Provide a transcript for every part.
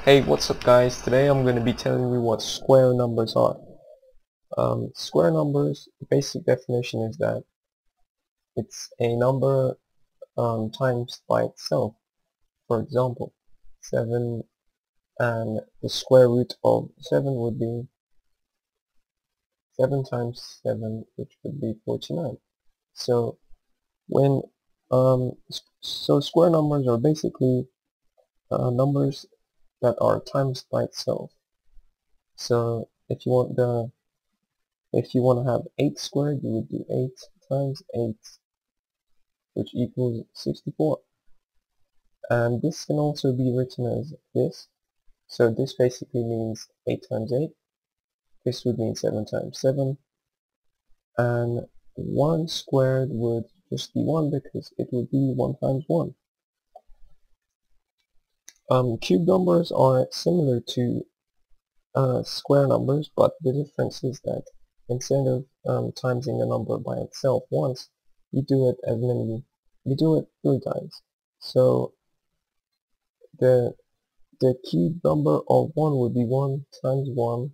Hey, what's up guys? Today I'm going to be telling you what square numbers are. Square numbers, the basic definition is that it's a number times by itself. For example, 7 and the square root of 7 would be 7 times 7, which would be 49. So when so square numbers are basically numbers that are times by itself. So if you want to have 8 squared, you would do 8 times 8, which equals 64. And this can also be written as this. So this basically means 8 times 8. This would mean 7 times 7. And 1 squared would just be 1 because it would be 1 times 1. Cube numbers are similar to square numbers, but the difference is that instead of timesing a number by itself once, you do it 3 times. So the cube number of 1 would be 1 times 1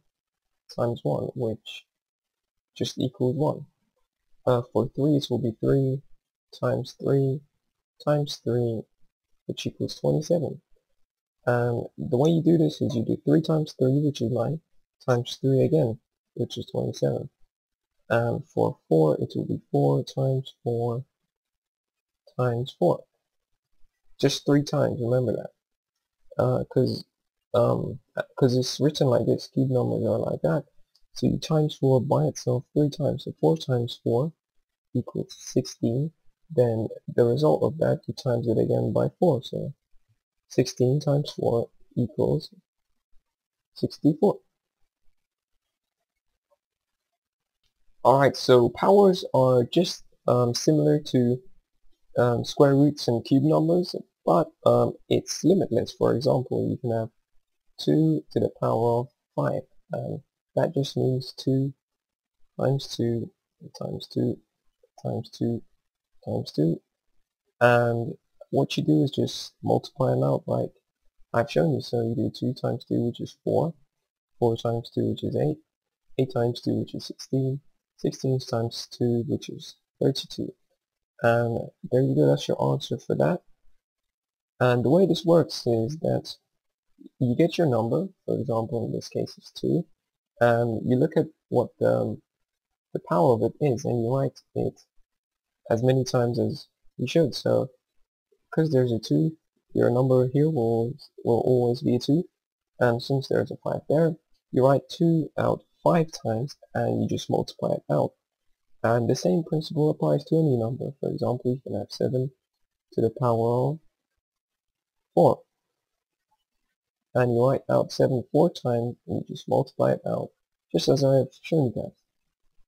times 1, which just equals 1. For 3 it will be 3 times 3 times 3, which equals 27. And the way you do this is you do 3 times 3, which is 9, times 3 again, which is 27. And for 4 it will be 4 times 4 times 4. Just 3 times, remember that. Because it's written like this, cube numbers are like that. So you times 4 by itself 3 times, so 4 times 4 equals 16. Then the result of that, you times it again by 4, so 16 times 4 equals 64. Alright, so powers are just similar to square roots and cube numbers, but it's limitless. For example, you can have 2 to the power of 5, and that just means 2 times 2 times 2 times 2 times 2, and what you do is just multiply them out like I've shown you. So you do 2 times 2, which is 4, 4 times 2, which is 8, 8 times 2, which is 16, 16 times 2, which is 32, and there you go, that's your answer for that. And the way this works is that you get your number, for example in this case it's 2, and you look at what the power of it is, and you write it as many times as you should. So because there's a 2, your number here will always be a 2, and since there's a 5 there, you write 2 out 5 times and you just multiply it out. And the same principle applies to any number. For example, you can have 7 to the power of 4, and you write out 7 4 times and you just multiply it out, just as I have shown you guys.